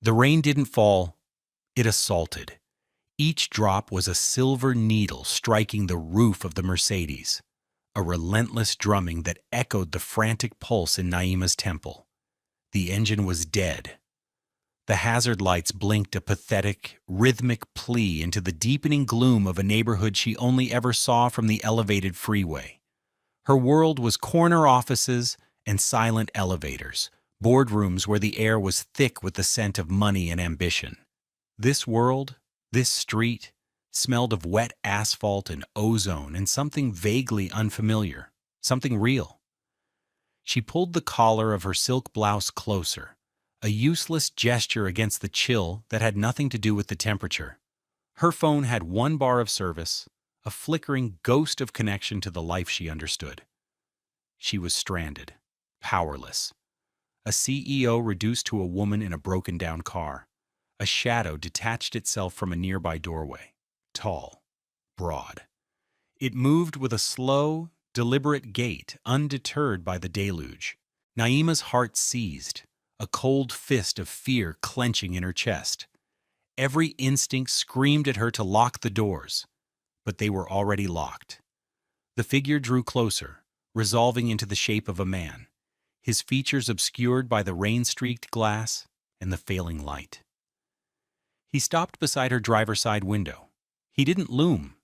The rain didn't fall, it assaulted. Each drop was a silver needle striking the roof of the Mercedes, a relentless drumming that echoed the frantic pulse in Naima's temple. The engine was dead. The hazard lights blinked a pathetic, rhythmic plea into the deepening gloom of a neighborhood she only ever saw from the elevated freeway. Her world was corner offices and silent elevators, boardrooms where the air was thick with the scent of money and ambition. This world, this street, smelled of wet asphalt and ozone and something vaguely unfamiliar, something real. She pulled the collar of her silk blouse closer, a useless gesture against the chill that had nothing to do with the temperature. Her phone had one bar of service, a flickering ghost of connection to the life she understood. She was stranded, powerless. A CEO reduced to a woman in a broken-down car. A shadow detached itself from a nearby doorway, tall, broad. It moved with a slow, deliberate gait, undeterred by the deluge. Naima's heart seized, a cold fist of fear clenching in her chest. Every instinct screamed at her to lock the doors, but they were already locked. The figure drew closer, resolving into the shape of a man, his features obscured by the rain-streaked glass and the failing light. He stopped beside her driver's side window. He didn't loom.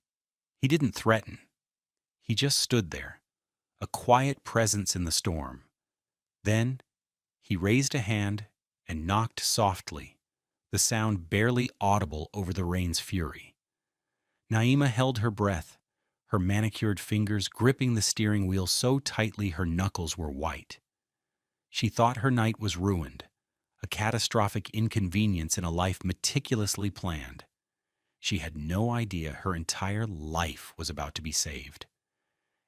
He didn't threaten. He just stood there, a quiet presence in the storm. Then, he raised a hand and knocked softly, the sound barely audible over the rain's fury. Naima held her breath, her manicured fingers gripping the steering wheel so tightly her knuckles were white. She thought her night was ruined, a catastrophic inconvenience in a life meticulously planned. She had no idea her entire life was about to be saved.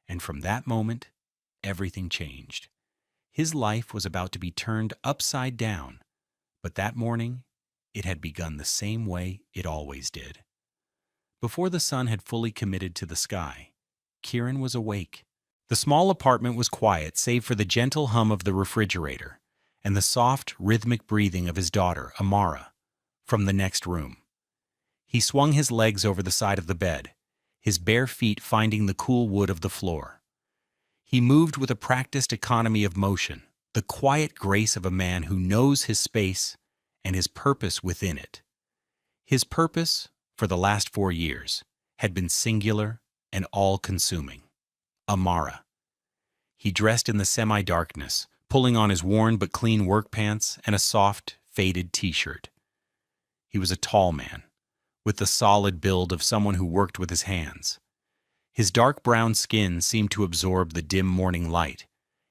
And from that moment, everything changed. His life was about to be turned upside down, but that morning, it had begun the same way it always did. Before the sun had fully committed to the sky, Kieran was awake. The small apartment was quiet save for the gentle hum of the refrigerator and the soft, rhythmic breathing of his daughter, Amara, from the next room. He swung his legs over the side of the bed, his bare feet finding the cool wood of the floor. He moved with a practiced economy of motion, the quiet grace of a man who knows his space and his purpose within it. His purpose, for the last 4 years, had been singular and all-consuming. Amara. He dressed in the semi-darkness, pulling on his worn but clean work pants and a soft, faded t-shirt. He was a tall man, with the solid build of someone who worked with his hands. His dark brown skin seemed to absorb the dim morning light,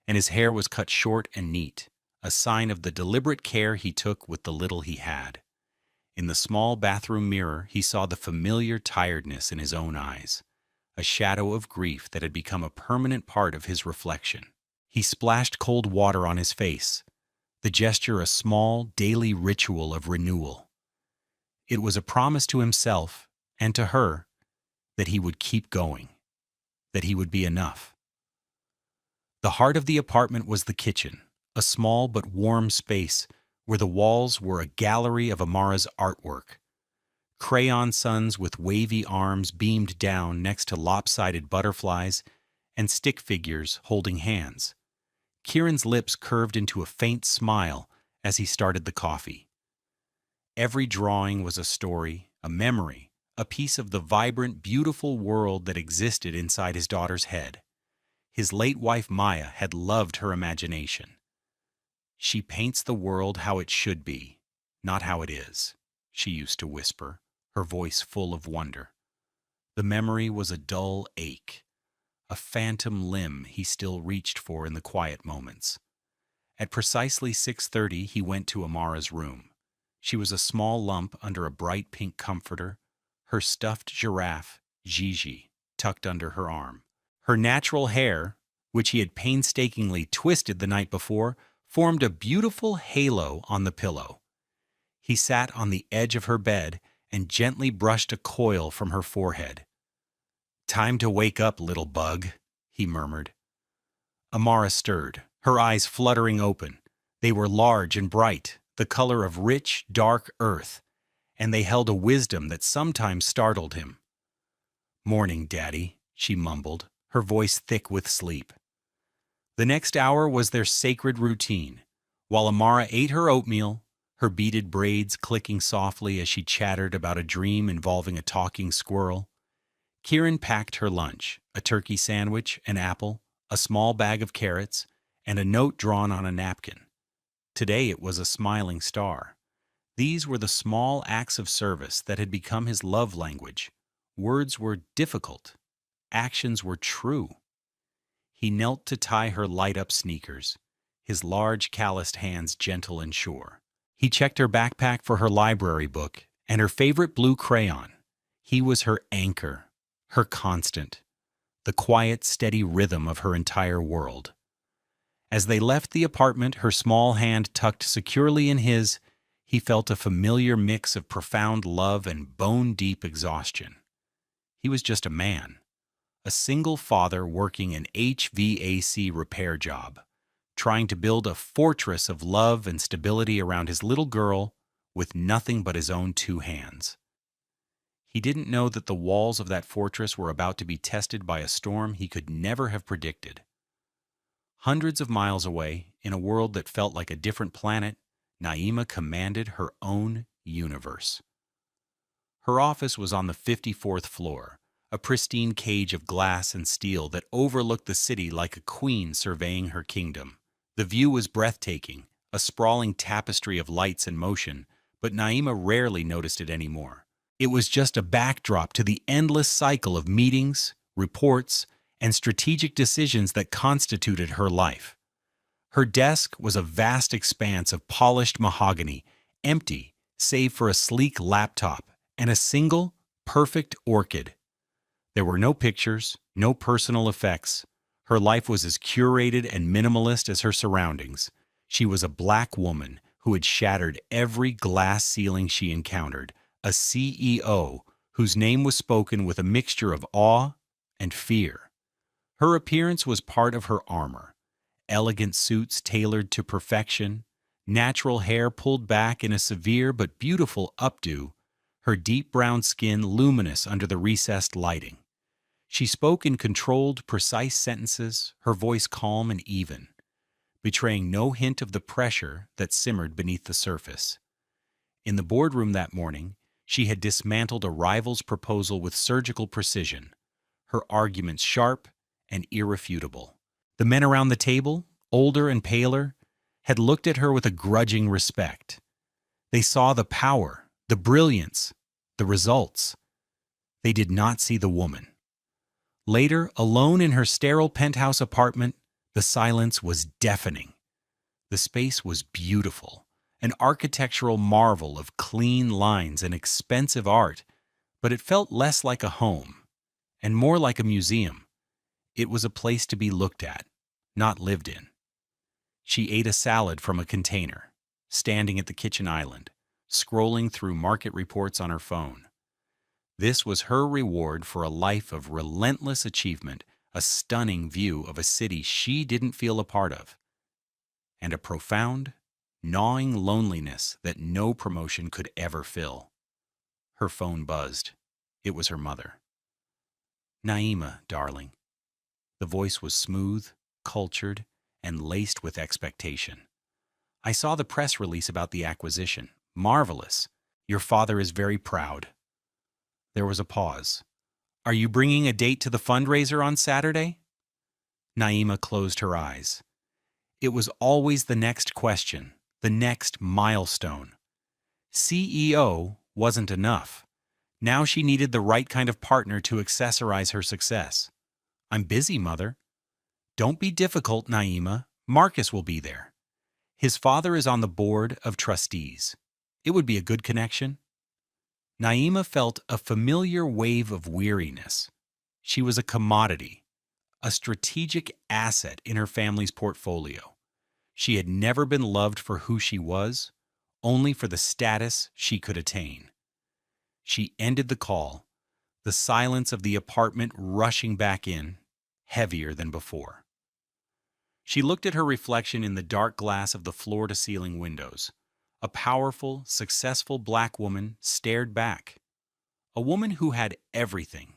and his hair was cut short and neat, a sign of the deliberate care he took with the little he had. In the small bathroom mirror, he saw the familiar tiredness in his own eyes, a shadow of grief that had become a permanent part of his reflection. He splashed cold water on his face, the gesture a small, daily ritual of renewal. It was a promise to himself and to her that he would keep going, that he would be enough. The heart of the apartment was the kitchen, a small but warm space where the walls were a gallery of Amara's artwork. Crayon suns with wavy arms beamed down next to lopsided butterflies and stick figures holding hands. Kieran's lips curved into a faint smile as he started the coffee. Every drawing was a story, a memory, a piece of the vibrant, beautiful world that existed inside his daughter's head. His late wife Maya had loved her imagination. "She paints the world how it should be, not how it is," she used to whisper, her voice full of wonder. The memory was a dull ache, a phantom limb he still reached for in the quiet moments. At precisely 6:30, he went to Amara's room. She was a small lump under a bright pink comforter, her stuffed giraffe, Gigi, tucked under her arm. Her natural hair, which he had painstakingly twisted the night before, formed a beautiful halo on the pillow. He sat on the edge of her bed and gently brushed a coil from her forehead. "Time to wake up, little bug," he murmured. Amara stirred, her eyes fluttering open. They were large and bright, the color of rich, dark earth, and they held a wisdom that sometimes startled him. "Morning, Daddy," she mumbled, her voice thick with sleep. The next hour was their sacred routine. While Amara ate her oatmeal, her beaded braids clicking softly as she chattered about a dream involving a talking squirrel, Kieran packed her lunch, a turkey sandwich, an apple, a small bag of carrots, and a note drawn on a napkin. Today it was a smiling star. These were the small acts of service that had become his love language. Words were difficult. Actions were true. He knelt to tie her light-up sneakers, his large calloused hands gentle and sure. He checked her backpack for her library book and her favorite blue crayon. He was her anchor, her constant, the quiet, steady rhythm of her entire world. As they left the apartment, her small hand tucked securely in his, he felt a familiar mix of profound love and bone-deep exhaustion. He was just a man, a single father working an HVAC repair job, trying to build a fortress of love and stability around his little girl with nothing but his own two hands. He didn't know that the walls of that fortress were about to be tested by a storm he could never have predicted. Hundreds of miles away, in a world that felt like a different planet, Naima commanded her own universe. Her office was on the 54th floor, a pristine cage of glass and steel that overlooked the city like a queen surveying her kingdom. The view was breathtaking, a sprawling tapestry of lights and motion, but Naima rarely noticed it anymore. It was just a backdrop to the endless cycle of meetings, reports, and strategic decisions that constituted her life. Her desk was a vast expanse of polished mahogany, empty save for a sleek laptop and a single, perfect orchid. There were no pictures, no personal effects. Her life was as curated and minimalist as her surroundings. She was a black woman who had shattered every glass ceiling she encountered, a CEO whose name was spoken with a mixture of awe and fear. Her appearance was part of her armor. Elegant suits tailored to perfection, natural hair pulled back in a severe but beautiful updo, her deep brown skin luminous under the recessed lighting. She spoke in controlled, precise sentences, her voice calm and even, betraying no hint of the pressure that simmered beneath the surface. In the boardroom that morning, she had dismantled a rival's proposal with surgical precision, her arguments sharp and irrefutable. The men around the table, older and paler, had looked at her with a grudging respect. They saw the power, the brilliance, the results. They did not see the woman. Later, alone in her sterile penthouse apartment, the silence was deafening. The space was beautiful, an architectural marvel of clean lines and expensive art, but it felt less like a home and more like a museum. It was a place to be looked at, not lived in. She ate a salad from a container, standing at the kitchen island, scrolling through market reports on her phone. This was her reward for a life of relentless achievement, a stunning view of a city she didn't feel a part of, and a profound, gnawing loneliness that no promotion could ever fill. Her phone buzzed. It was her mother. "Naima, darling." The voice was smooth, cultured, and laced with expectation. "I saw the press release about the acquisition. Marvelous. Your father is very proud." There was a pause. "Are you bringing a date to the fundraiser on Saturday?" Naima closed her eyes. It was always the next question, the next milestone. CEO wasn't enough. Now she needed the right kind of partner to accessorize her success. "I'm busy, Mother." "Don't be difficult, Naima. Marcus will be there. His father is on the board of trustees. It would be a good connection." Naima felt a familiar wave of weariness. She was a commodity, a strategic asset in her family's portfolio. She had never been loved for who she was, only for the status she could attain. She ended the call, the silence of the apartment rushing back in, heavier than before. She looked at her reflection in the dark glass of the floor-to-ceiling windows. A powerful, successful black woman stared back. A woman who had everything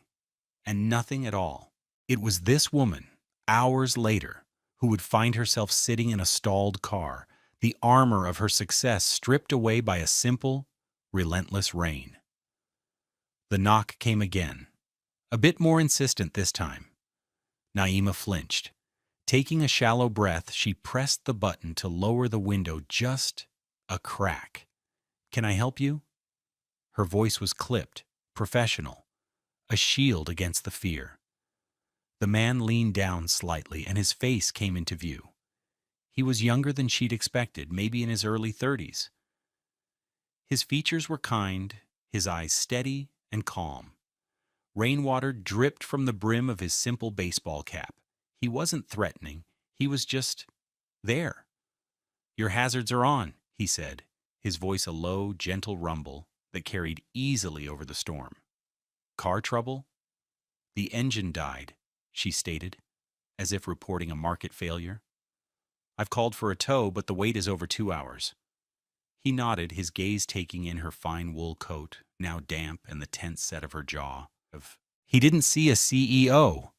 and nothing at all. It was this woman, hours later, who would find herself sitting in a stalled car, the armor of her success stripped away by a simple, relentless rain. The knock came again, a bit more insistent this time. Naima flinched. Taking a shallow breath, she pressed the button to lower the window just a crack. "Can I help you?" Her voice was clipped, professional, a shield against the fear. The man leaned down slightly, and his face came into view. He was younger than she'd expected, maybe in his early 30s. His features were kind, his eyes steady and calm. Rainwater dripped from the brim of his simple baseball cap. He wasn't threatening, he was just there. "Your hazards are on," he said, his voice a low, gentle rumble that carried easily over the storm. "Car trouble?" "The engine died," she stated, as if reporting a market failure. "I've called for a tow, but the wait is over 2 hours." He nodded, his gaze taking in her fine wool coat, now damp, and the tense set of her jaw. He didn't see a CEO.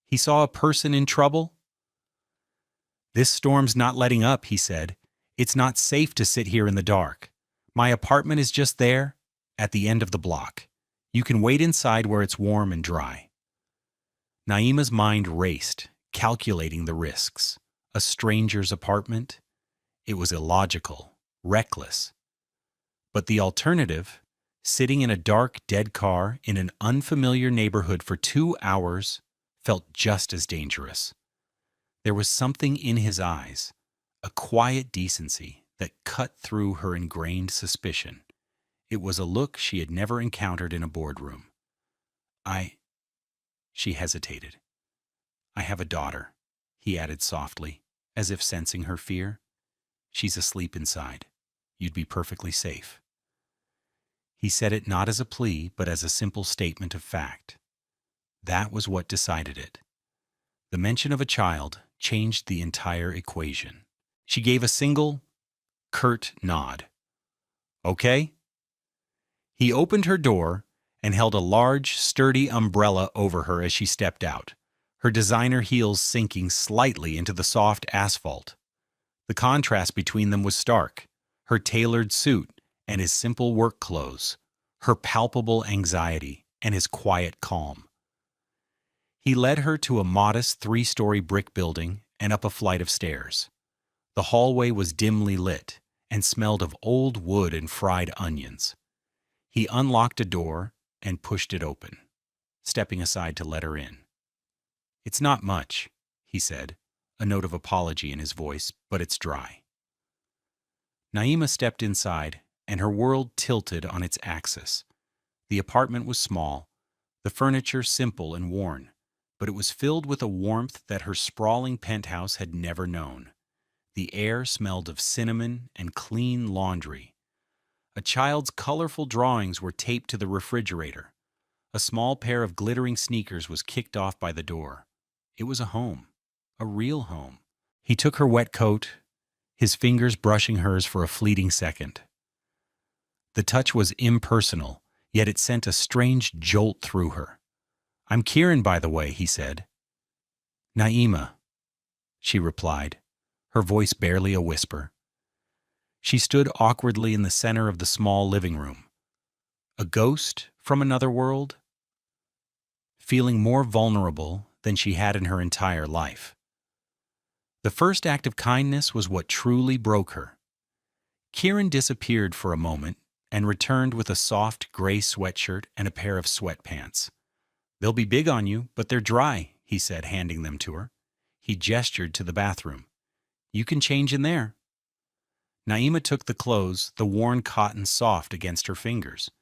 He saw a person in trouble. "This storm's not letting up," he said. "It's not safe to sit here in the dark. My apartment is just there, at the end of the block. You can wait inside where it's warm and dry." Naima's mind raced, calculating the risks. A stranger's apartment? It was illogical, reckless. But the alternative, sitting in a dark, dead car in an unfamiliar neighborhood for 2 hours, felt just as dangerous. There was something in his eyes, a quiet decency that cut through her ingrained suspicion. It was a look she had never encountered in a boardroom. She hesitated. "I have a daughter," he added softly, as if sensing her fear. "She's asleep inside. You'd be perfectly safe." He said it not as a plea, but as a simple statement of fact. That was what decided it. The mention of a child changed the entire equation. She gave a single, curt nod. "Okay?" He opened her door and held a large, sturdy umbrella over her as she stepped out, her designer heels sinking slightly into the soft asphalt. The contrast between them was stark, her tailored suit and his simple work clothes, her palpable anxiety and his quiet calm. He led her to a modest 3-story brick building and up a flight of stairs. The hallway was dimly lit and smelled of old wood and fried onions. He unlocked a door and pushed it open, stepping aside to let her in. "It's not much," he said, a note of apology in his voice, "but it's dry." Naima stepped inside, and her world tilted on its axis. The apartment was small, the furniture simple and worn, but it was filled with a warmth that her sprawling penthouse had never known. The air smelled of cinnamon and clean laundry. A child's colorful drawings were taped to the refrigerator. A small pair of glittering sneakers was kicked off by the door. It was a home, a real home. He took her wet coat, his fingers brushing hers for a fleeting second. The touch was impersonal, yet it sent a strange jolt through her. "I'm Kieran, by the way," he said. "Naima," she replied, her voice barely a whisper. She stood awkwardly in the center of the small living room. A ghost from another world? Feeling more vulnerable than she had in her entire life. The first act of kindness was what truly broke her. Kieran disappeared for a moment and returned with a soft gray sweatshirt and a pair of sweatpants. "They'll be big on you, but they're dry," he said, handing them to her. He gestured to the bathroom. "You can change in there." Naima took the clothes, the worn cotton soft against her fingers.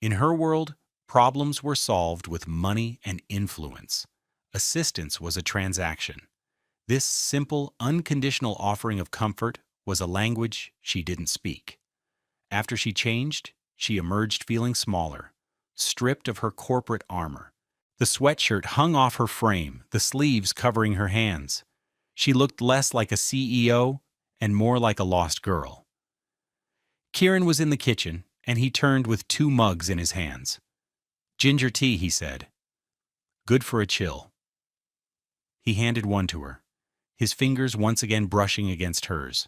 In her world, problems were solved with money and influence. Assistance was a transaction. This simple, unconditional offering of comfort was a language she didn't speak. After she changed, she emerged feeling smaller, stripped of her corporate armor. The sweatshirt hung off her frame, the sleeves covering her hands. She looked less like a CEO and more like a lost girl. Kieran was in the kitchen, and he turned with 2 mugs in his hands. "Ginger tea," he said. "Good for a chill." He handed one to her, his fingers once again brushing against hers.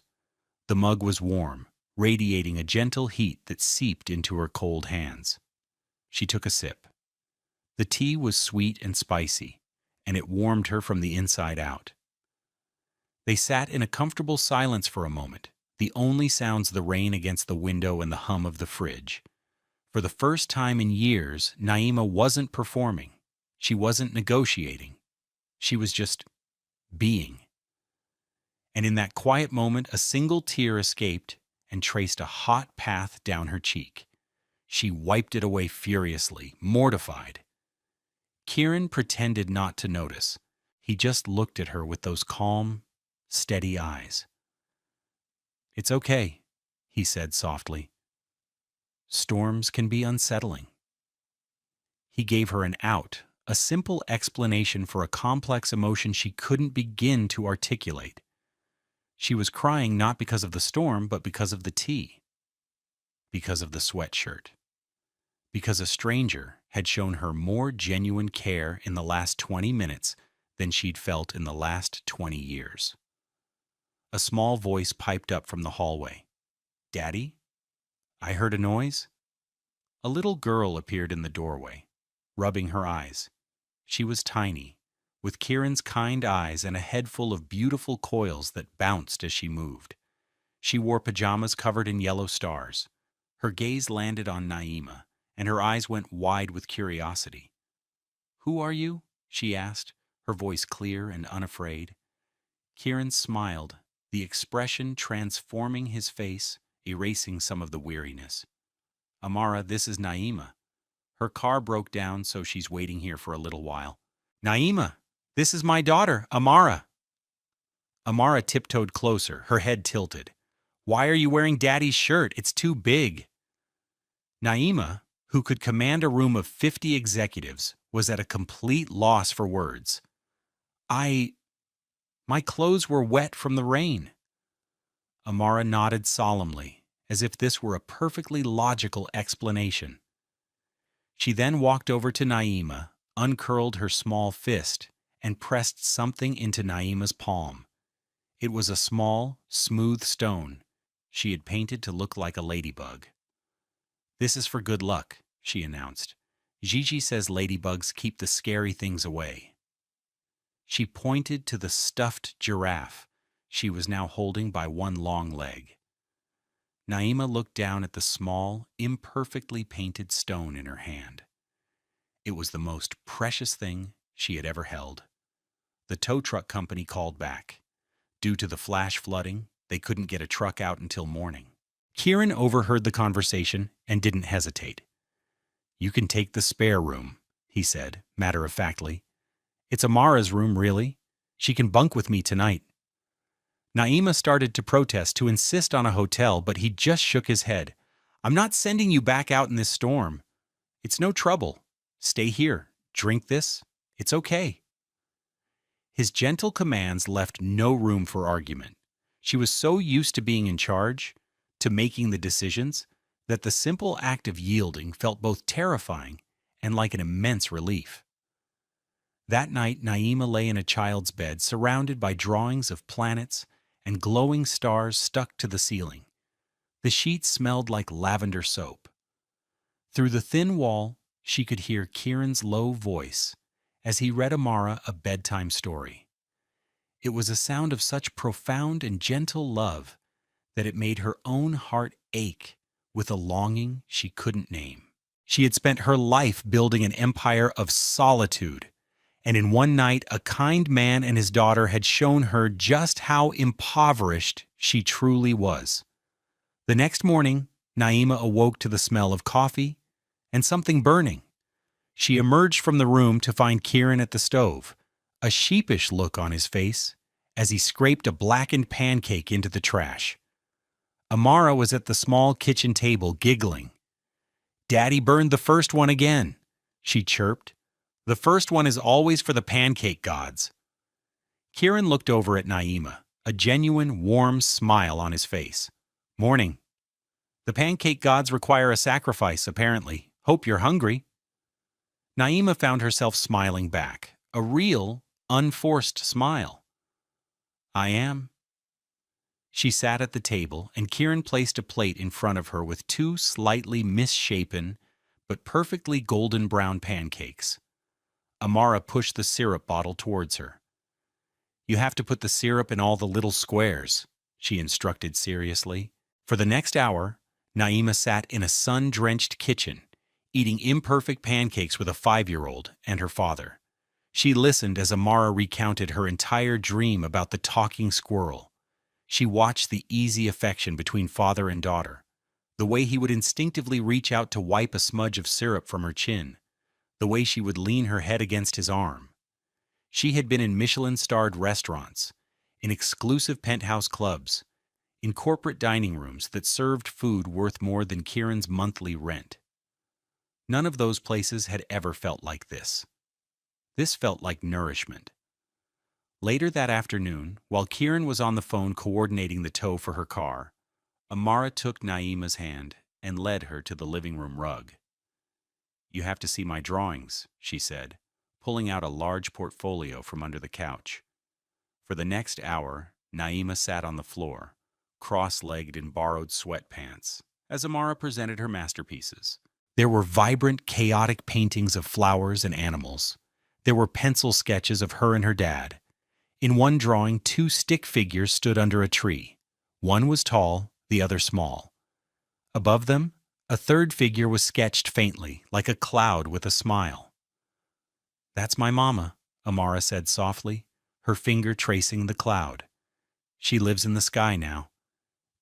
The mug was warm, radiating a gentle heat that seeped into her cold hands. She took a sip. The tea was sweet and spicy, and it warmed her from the inside out. They sat in a comfortable silence for a moment, the only sounds the rain against the window and the hum of the fridge. For the first time in years, Naima wasn't performing. She wasn't negotiating. She was just being. And in that quiet moment, a single tear escaped and traced a hot path down her cheek. She wiped it away furiously, mortified. Kieran pretended not to notice. He just looked at her with those calm, steady eyes. "It's okay," he said softly. "Storms can be unsettling." He gave her an out, a simple explanation for a complex emotion she couldn't begin to articulate. She was crying not because of the storm, but because of the tea. Because of the sweatshirt. Because a stranger had shown her more genuine care in the last 20 minutes than she'd felt in the last 20 years. A small voice piped up from the hallway. "Daddy? I heard a noise." A little girl appeared in the doorway, rubbing her eyes. She was tiny, with Kieran's kind eyes and a head full of beautiful coils that bounced as she moved. She wore pajamas covered in yellow stars. Her gaze landed on Naima, and her eyes went wide with curiosity. "Who are you?" she asked, her voice clear and unafraid. Kieran smiled, the expression transforming his face, erasing some of the weariness. "Amara, this is Naima. Her car broke down, so she's waiting here for a little while." "Naima, this is my daughter, Amara." Amara tiptoed closer, her head tilted. "Why are you wearing Daddy's shirt? It's too big." Naima, who could command a room of 50 executives, was at a complete loss for words. My clothes were wet from the rain." Amara nodded solemnly, as if this were a perfectly logical explanation. She then walked over to Naima, uncurled her small fist, and pressed something into Naima's palm. It was a small, smooth stone she had painted to look like a ladybug. "This is for good luck," she announced. "Gigi says ladybugs keep the scary things away." She pointed to the stuffed giraffe she was now holding by one long leg. Naima looked down at the small, imperfectly painted stone in her hand. It was the most precious thing she had ever held. The tow truck company called back. Due to the flash flooding, they couldn't get a truck out until morning. Kieran overheard the conversation and didn't hesitate. "You can take the spare room," he said, matter-of-factly. "It's Amara's room, really. She can bunk with me tonight." Naima started to protest, to insist on a hotel, but he just shook his head. "I'm not sending you back out in this storm. It's no trouble. Stay here. Drink this. It's okay." His gentle commands left no room for argument. She was so used to being in charge, to making the decisions, that the simple act of yielding felt both terrifying and like an immense relief. That night, Naima lay in a child's bed, surrounded by drawings of planets and glowing stars stuck to the ceiling. The sheets smelled like lavender soap. Through the thin wall, she could hear Kieran's low voice as he read Amara a bedtime story. It was a sound of such profound and gentle love that it made her own heart ache with a longing she couldn't name. She had spent her life building an empire of solitude, and in one night a kind man and his daughter had shown her just how impoverished she truly was. The next morning, Naima awoke to the smell of coffee and something burning. She emerged from the room to find Kieran at the stove, a sheepish look on his face as he scraped a blackened pancake into the trash. Amara was at the small kitchen table, giggling. "Daddy burned the first one again," she chirped. "The first one is always for the pancake gods." Kieran looked over at Naima, a genuine, warm smile on his face. "Morning." The pancake gods require a sacrifice, apparently. Hope you're hungry. Naima found herself smiling back, a real, unforced smile. I am. She sat at the table, and Kieran placed a plate in front of her with two slightly misshapen but perfectly golden brown pancakes. Amara pushed the syrup bottle towards her. You have to put the syrup in all the little squares, she instructed seriously. For the next hour, Naima sat in a sun-drenched kitchen, eating imperfect pancakes with a 5-year-old and her father. She listened as Amara recounted her entire dream about the talking squirrel. She watched the easy affection between father and daughter, the way he would instinctively reach out to wipe a smudge of syrup from her chin, the way she would lean her head against his arm. She had been in Michelin-starred restaurants, in exclusive penthouse clubs, in corporate dining rooms that served food worth more than Kieran's monthly rent. None of those places had ever felt like this. This felt like nourishment. Later that afternoon, while Kieran was on the phone coordinating the tow for her car, Amara took Naima's hand and led her to the living room rug. You have to see my drawings, she said, pulling out a large portfolio from under the couch. For the next hour, Naima sat on the floor, cross-legged in borrowed sweatpants, as Amara presented her masterpieces. There were vibrant, chaotic paintings of flowers and animals. There were pencil sketches of her and her dad. In one drawing, 2 stick figures stood under a tree. One was tall, the other small. Above them, a third figure was sketched faintly, like a cloud with a smile. That's my mama, Amara said softly, her finger tracing the cloud. She lives in the sky now.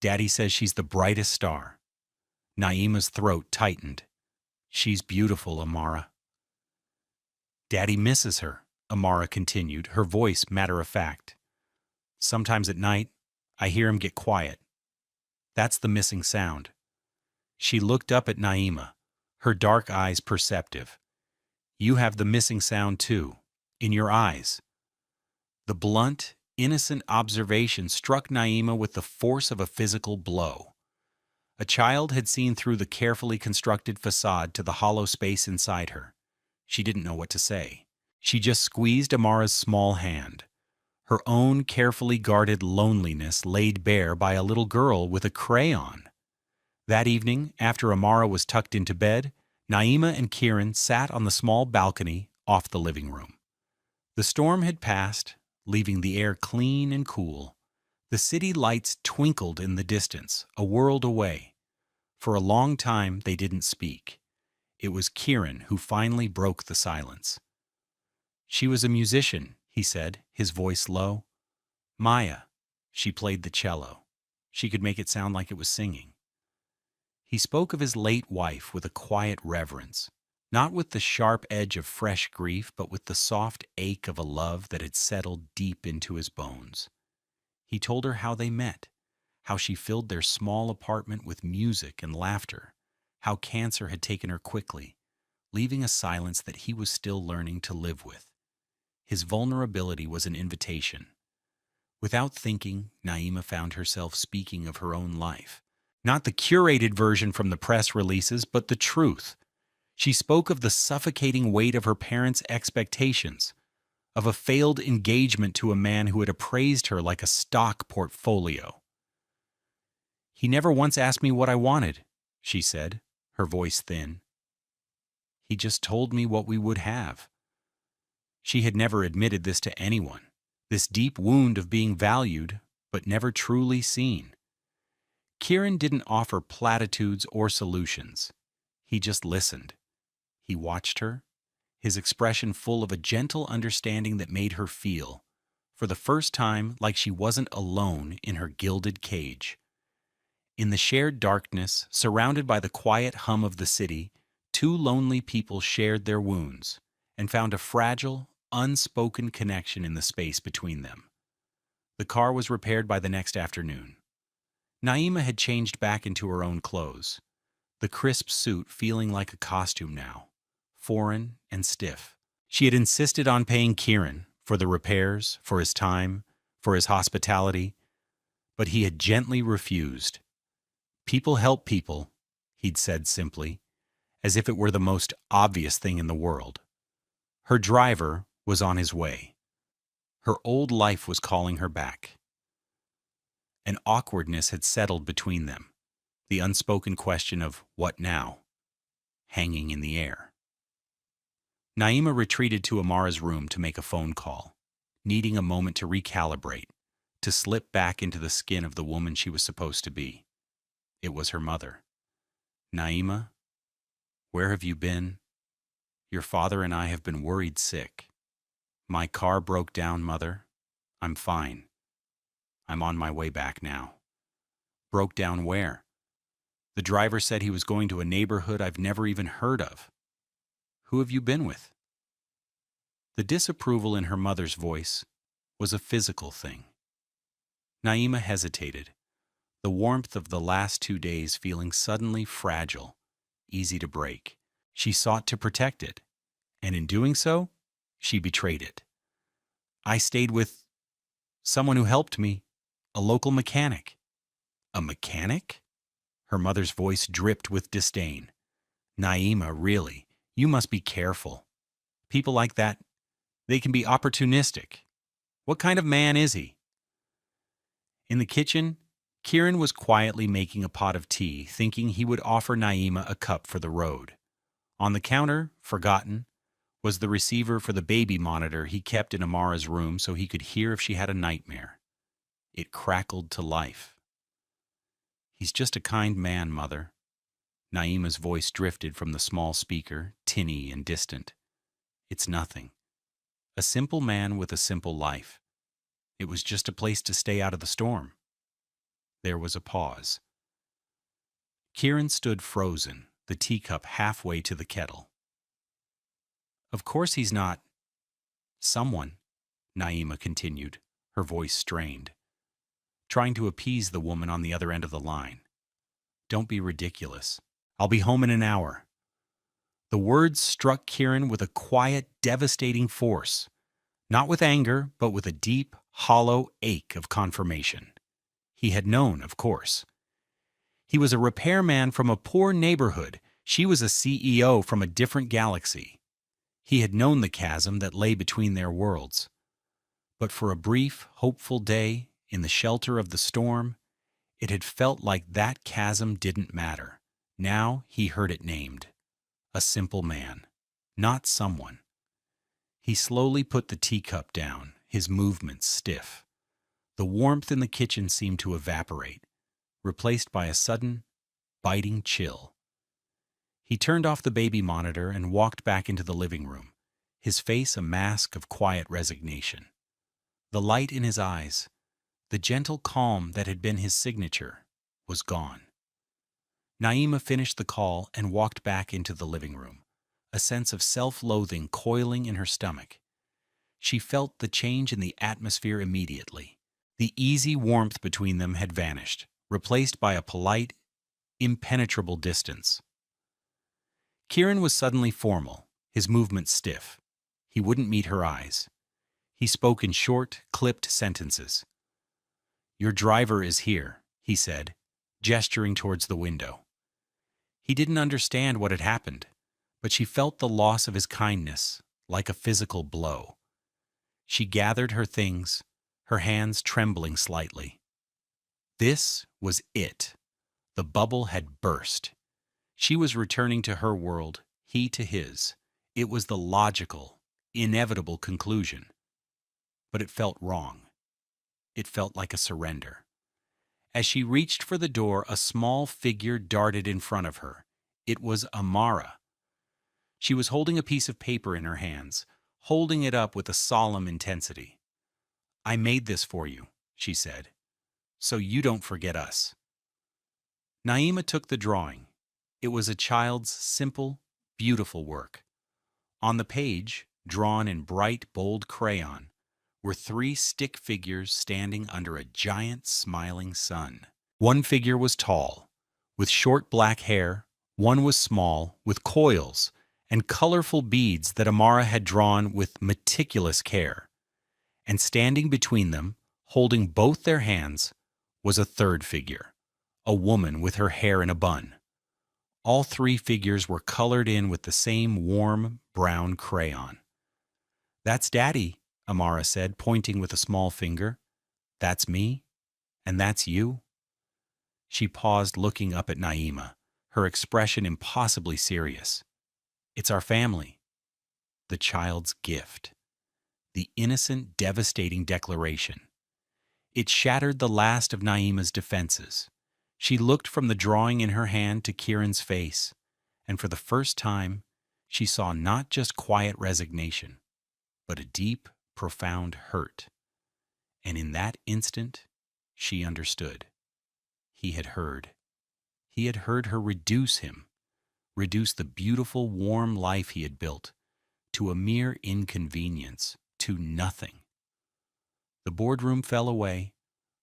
Daddy says she's the brightest star. Naima's throat tightened. She's beautiful, Amara. Daddy misses her, Amara continued, her voice matter-of-fact. Sometimes at night, I hear him get quiet. That's the missing sound. She looked up at Naima, her dark eyes perceptive. You have the missing sound too, in your eyes. The blunt, innocent observation struck Naima with the force of a physical blow. A child had seen through the carefully constructed facade to the hollow space inside her. She didn't know what to say. She just squeezed Amara's small hand, her own carefully guarded loneliness laid bare by a little girl with a crayon. That evening, after Amara was tucked into bed, Naima and Kieran sat on the small balcony off the living room. The storm had passed, leaving the air clean and cool. The city lights twinkled in the distance, a world away. For a long time, they didn't speak. It was Kieran who finally broke the silence. She was a musician, he said, his voice low. Maya. She played the cello. She could make it sound like it was singing. He spoke of his late wife with a quiet reverence, not with the sharp edge of fresh grief, but with the soft ache of a love that had settled deep into his bones. He told her how they met, how she filled their small apartment with music and laughter, how cancer had taken her quickly, leaving a silence that he was still learning to live with. His vulnerability was an invitation. Without thinking, Naima found herself speaking of her own life. Not the curated version from the press releases, but the truth. She spoke of the suffocating weight of her parents' expectations, of a failed engagement to a man who had appraised her like a stock portfolio. He never once asked me what I wanted, she said, her voice thin. He just told me what we would have. She had never admitted this to anyone, this deep wound of being valued, but never truly seen. Kieran didn't offer platitudes or solutions. He just listened. He watched her, his expression full of a gentle understanding that made her feel, for the first time, like she wasn't alone in her gilded cage. In the shared darkness, surrounded by the quiet hum of the city, 2 lonely people shared their wounds and found a fragile, unspoken connection in the space between them. The car was repaired by the next afternoon. Naima had changed back into her own clothes, the crisp suit feeling like a costume now, foreign and stiff. She had insisted on paying Kieran for the repairs, for his time, for his hospitality, but he had gently refused. People help people, he'd said simply, as if it were the most obvious thing in the world. Her driver was on his way. Her old life was calling her back. An awkwardness had settled between them, the unspoken question of what now, hanging in the air. Naima retreated to Amara's room to make a phone call, needing a moment to recalibrate, to slip back into the skin of the woman she was supposed to be. It was her mother. Naima, where have you been? Your father and I have been worried sick. My car broke down, Mother. I'm fine. I'm on my way back now. Broke down where? The driver said he was going to a neighborhood I've never even heard of. Who have you been with? The disapproval in her mother's voice was a physical thing. Naima hesitated, the warmth of the last 2 days feeling suddenly fragile, easy to break. She sought to protect it, and in doing so, she betrayed it. I stayed with someone who helped me, a local mechanic. A mechanic? Her mother's voice dripped with disdain. Naima, really, you must be careful. People like that, they can be opportunistic. What kind of man is he? In the kitchen, Kieran was quietly making a pot of tea, thinking he would offer Naima a cup for the road. On the counter, forgotten, was the receiver for the baby monitor he kept in Amara's room so he could hear if she had a nightmare. It crackled to life. He's just a kind man, Mother. Naima's voice drifted from the small speaker, tinny and distant. It's nothing. A simple man with a simple life. It was just a place to stay out of the storm. There was a pause. Kieran stood frozen, the teacup halfway to the kettle. Of course he's not someone, Naima continued, her voice strained, trying to appease the woman on the other end of the line. Don't be ridiculous. I'll be home in an hour. The words struck Kieran with a quiet, devastating force, not with anger, but with a deep, hollow ache of confirmation. He had known, of course. He was a repairman from a poor neighborhood. She was a CEO from a different galaxy. He had known the chasm that lay between their worlds. But for a brief, hopeful day, in the shelter of the storm, it had felt like that chasm didn't matter. Now he heard it named. A simple man, not someone. He slowly put the teacup down, his movements stiff. The warmth in the kitchen seemed to evaporate, replaced by a sudden, biting chill. He turned off the baby monitor and walked back into the living room, his face a mask of quiet resignation. The light in his eyes, the gentle calm that had been his signature, was gone. Naima finished the call and walked back into the living room, a sense of self-loathing coiling in her stomach. She felt the change in the atmosphere immediately. The easy warmth between them had vanished, replaced by a polite, impenetrable distance. Kieran was suddenly formal, his movements stiff. He wouldn't meet her eyes. He spoke in short, clipped sentences. Your driver is here, he said, gesturing towards the window. He didn't understand what had happened, but she felt the loss of his kindness, like a physical blow. She gathered her things, her hands trembling slightly. This was it. The bubble had burst. She was returning to her world, he to his. It was the logical, inevitable conclusion. But it felt wrong. It felt like a surrender. As she reached for the door, a small figure darted in front of her. It was Amara. She was holding a piece of paper in her hands, holding it up with a solemn intensity. I made this for you, she said, so you don't forget us. Naima took the drawing. It was a child's simple, beautiful work. On the page, drawn in bright, bold crayon, were 3 stick figures standing under a giant, smiling sun. One figure was tall, with short black hair. One was small, with coils and colorful beads that Amara had drawn with meticulous care. And standing between them, holding both their hands, was a third figure, a woman with her hair in a bun. All three figures were colored in with the same warm, brown crayon. "That's Daddy," Amara said, pointing with a small finger. "That's me, and that's you." She paused, looking up at Naima, her expression impossibly serious. "It's our family." The child's gift. The innocent, devastating declaration. It shattered the last of Naima's defenses. She looked from the drawing in her hand to Kieran's face, and for the first time, she saw not just quiet resignation, but a deep, profound hurt. And in that instant, she understood. He had heard. He had heard her reduce him, reduce the beautiful, warm life he had built to a mere inconvenience, to nothing. The boardroom fell away.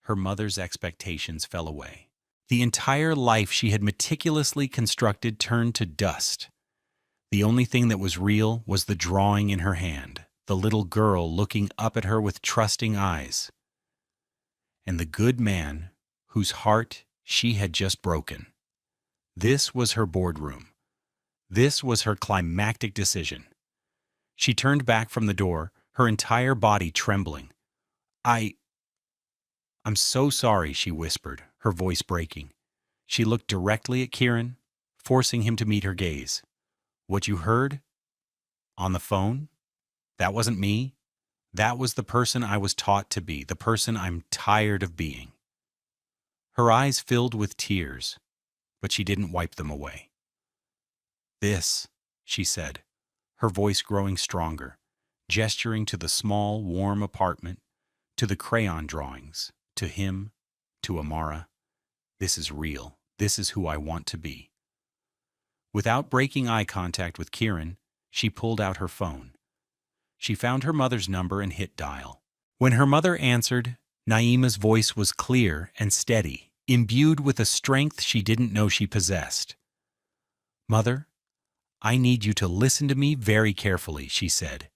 Her mother's expectations fell away. The entire life she had meticulously constructed turned to dust. The only thing that was real was the drawing in her hand, the little girl looking up at her with trusting eyes, and the good man whose heart she had just broken. This was her boardroom. This was her climactic decision. She turned back from the door, her entire body trembling. I'm so sorry," she whispered, her voice breaking. She looked directly at Kieran, forcing him to meet her gaze. "What you heard? On the phone? That wasn't me. That was the person I was taught to be, the person I'm tired of being." Her eyes filled with tears, but she didn't wipe them away. "This," she said, her voice growing stronger, gesturing to the small, warm apartment, to the crayon drawings, to him, to Amara. "This is real. This is who I want to be." Without breaking eye contact with Kieran, she pulled out her phone. She found her mother's number and hit dial. When her mother answered, Naima's voice was clear and steady, imbued with a strength she didn't know she possessed. "Mother, I need you to listen to me very carefully," she said.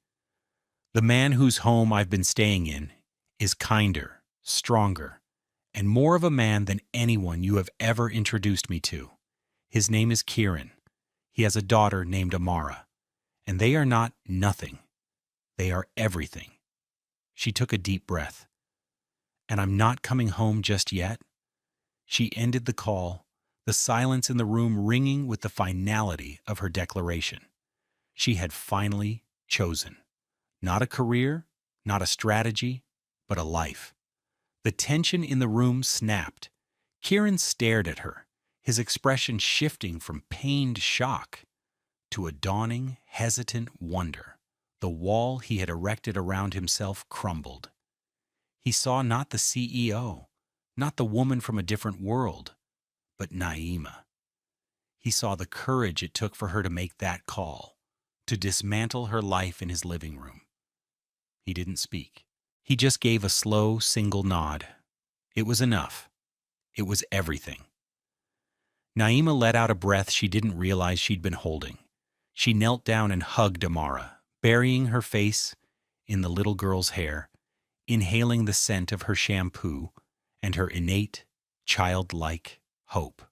"The man whose home I've been staying in is kinder, stronger, and more of a man than anyone you have ever introduced me to. His name is Kieran. He has a daughter named Amara, and they are not nothing. They are everything." She took a deep breath. "And I'm not coming home just yet." She ended the call, the silence in the room ringing with the finality of her declaration. She had finally chosen. Not a career, not a strategy, but a life. The tension in the room snapped. Kieran stared at her, his expression shifting from pained shock to a dawning, hesitant wonder. The wall he had erected around himself crumbled. He saw not the CEO, not the woman from a different world, but Naima. He saw the courage it took for her to make that call, to dismantle her life in his living room. He didn't speak. He just gave a slow, single nod. It was enough. It was everything. Naima let out a breath she didn't realize she'd been holding. She knelt down and hugged Amara, burying her face in the little girl's hair, inhaling the scent of her shampoo and her innate, childlike hope.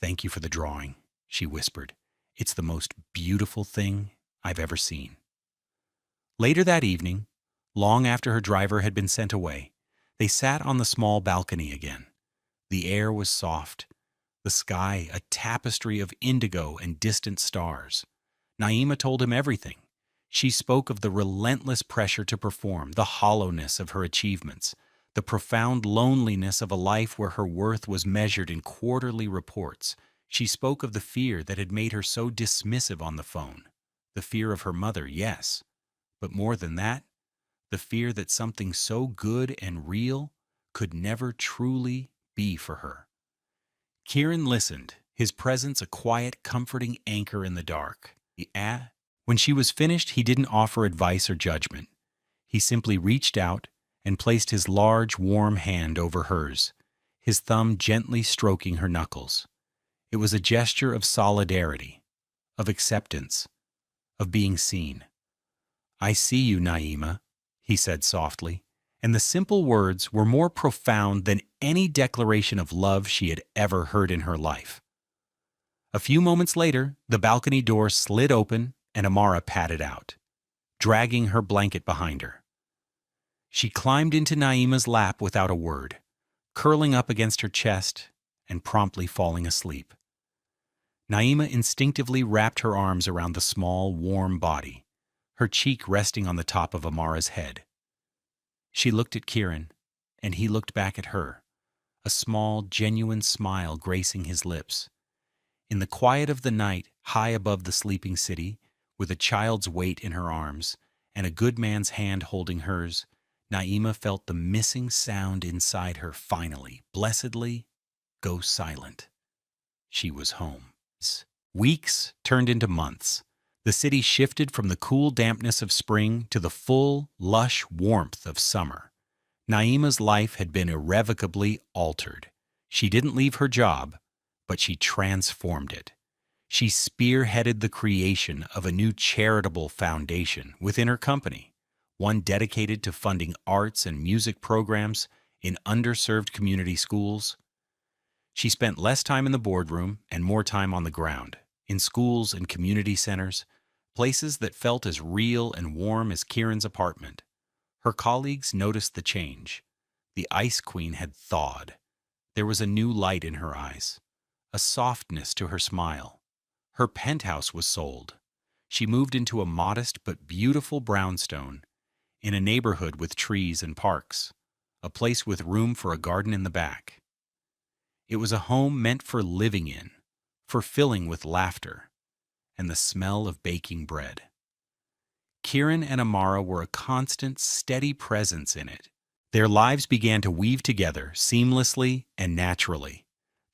"Thank you for the drawing," she whispered. "It's the most beautiful thing I've ever seen." Later that evening, long after her driver had been sent away, they sat on the small balcony again. The air was soft, the sky a tapestry of indigo and distant stars. Naima told him everything. She spoke of the relentless pressure to perform, the hollowness of her achievements, the profound loneliness of a life where her worth was measured in quarterly reports. She spoke of the fear that had made her so dismissive on the phone. The fear of her mother, yes, but more than that, the fear that something so good and real could never truly be for her. Kieran listened, his presence a quiet, comforting anchor in the dark. When she was finished, he didn't offer advice or judgment. He simply reached out and placed his large, warm hand over hers, his thumb gently stroking her knuckles. It was a gesture of solidarity, of acceptance, of being seen. "I see you, Naima," he said softly, And the simple words were more profound than any declaration of love she had ever heard in her life. A few moments later, the balcony door slid open and Amara padded out, dragging her blanket behind her. She climbed into Naima's lap without a word, curling up against her chest and promptly falling asleep. Naima instinctively wrapped her arms around the small, warm body, her cheek resting on the top of Amara's head. She looked at Kieran, and he looked back at her, a small, genuine smile gracing his lips. In the quiet of the night, high above the sleeping city, with a child's weight in her arms and a good man's hand holding hers, Naima felt the missing sound inside her finally, blessedly, go silent. She was home. Weeks turned into months. The city shifted from the cool dampness of spring to the full, lush warmth of summer. Naima's life had been irrevocably altered. She didn't leave her job, but she transformed it. She spearheaded the creation of a new charitable foundation within her company, one dedicated to funding arts and music programs in underserved community schools. She spent less time in the boardroom and more time on the ground, in schools and community centers, places that felt as real and warm as Kieran's apartment. Her colleagues noticed the change. The Ice Queen had thawed. There was a new light in her eyes, a softness to her smile. Her penthouse was sold. She moved into a modest but beautiful brownstone, in a neighborhood with trees and parks, a place with room for a garden in the back. It was a home meant for living in, for filling with laughter and the smell of baking bread. Kieran and Amara were a constant, steady presence in it. Their lives began to weave together seamlessly and naturally.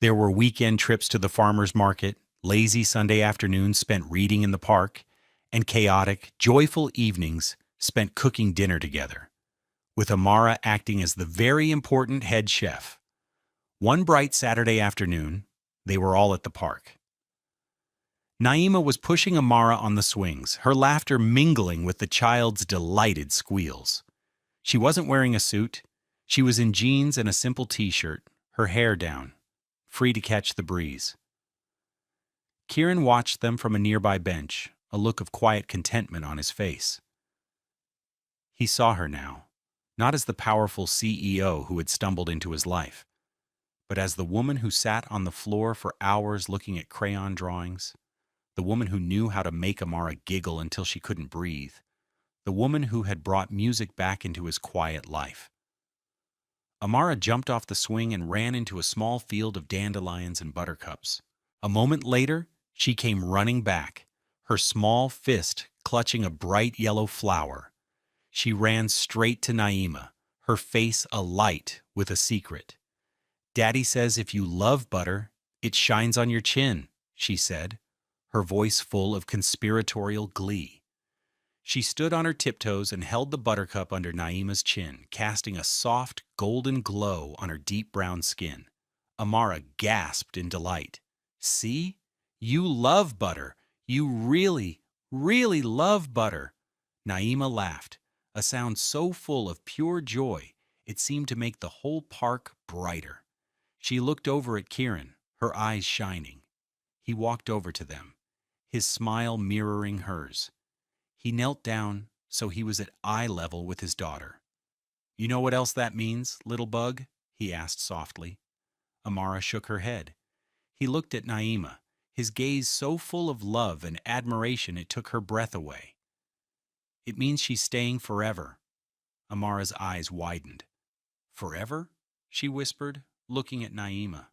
There were weekend trips to the farmer's market, lazy Sunday afternoons spent reading in the park, and chaotic, joyful evenings spent cooking dinner together, with Amara acting as the very important head chef. One bright Saturday afternoon, they were all at the park. Naima was pushing Amara on the swings, her laughter mingling with the child's delighted squeals. She wasn't wearing a suit. She was in jeans and a simple t-shirt, her hair down, free to catch the breeze. Kieran watched them from a nearby bench, a look of quiet contentment on his face. He saw her now, not as the powerful CEO who had stumbled into his life, but as the woman who sat on the floor for hours looking at crayon drawings, the woman who knew how to make Amara giggle until she couldn't breathe, the woman who had brought music back into his quiet life. Amara jumped off the swing and ran into a small field of dandelions and buttercups. A moment later, she came running back, her small fist clutching a bright yellow flower. She ran straight to Naima, her face alight with a secret. "Daddy says if you love butter, it shines on your chin," she said, her voice full of conspiratorial glee. She stood on her tiptoes and held the buttercup under Naima's chin, casting a soft, golden glow on her deep brown skin. Amara gasped in delight. "See? You love butter. You really, really love butter." Naima laughed, a sound so full of pure joy it seemed to make the whole park brighter. She looked over at Kieran, her eyes shining. He walked over to them, his smile mirroring hers. He knelt down so he was at eye level with his daughter. "You know what else that means, little bug?" he asked softly. Amara shook her head. He looked at Naima, his gaze so full of love and admiration it took her breath away. "It means she's staying forever." Amara's eyes widened. "Forever?" she whispered, looking at Naima.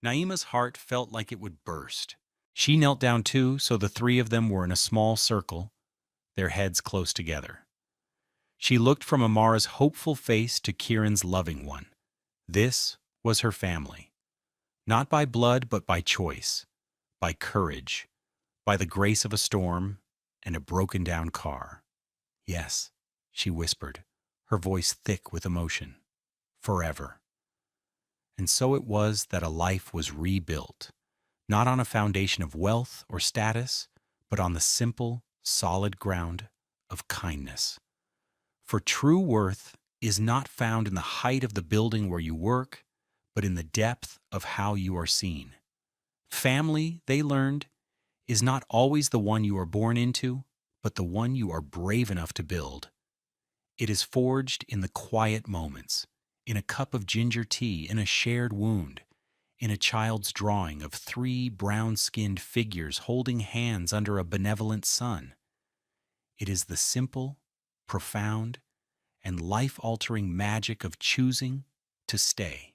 Naima's heart felt like it would burst. She knelt down too, so the three of them were in a small circle, their heads close together. She looked from Amara's hopeful face to Kieran's loving one. This was her family. Not by blood, but by choice, by courage, by the grace of a storm and a broken-down car. "Yes," she whispered, her voice thick with emotion. "Forever." And so it was that a life was rebuilt, not on a foundation of wealth or status, but on the simple, solid ground of kindness. For true worth is not found in the height of the building where you work, but in the depth of how you are seen. Family, they learned, is not always the one you are born into, but the one you are brave enough to build. It is forged in the quiet moments, in a cup of ginger tea, in a shared wound, in a child's drawing of three brown-skinned figures holding hands under a benevolent sun. It is the simple, profound, and life-altering magic of choosing to stay.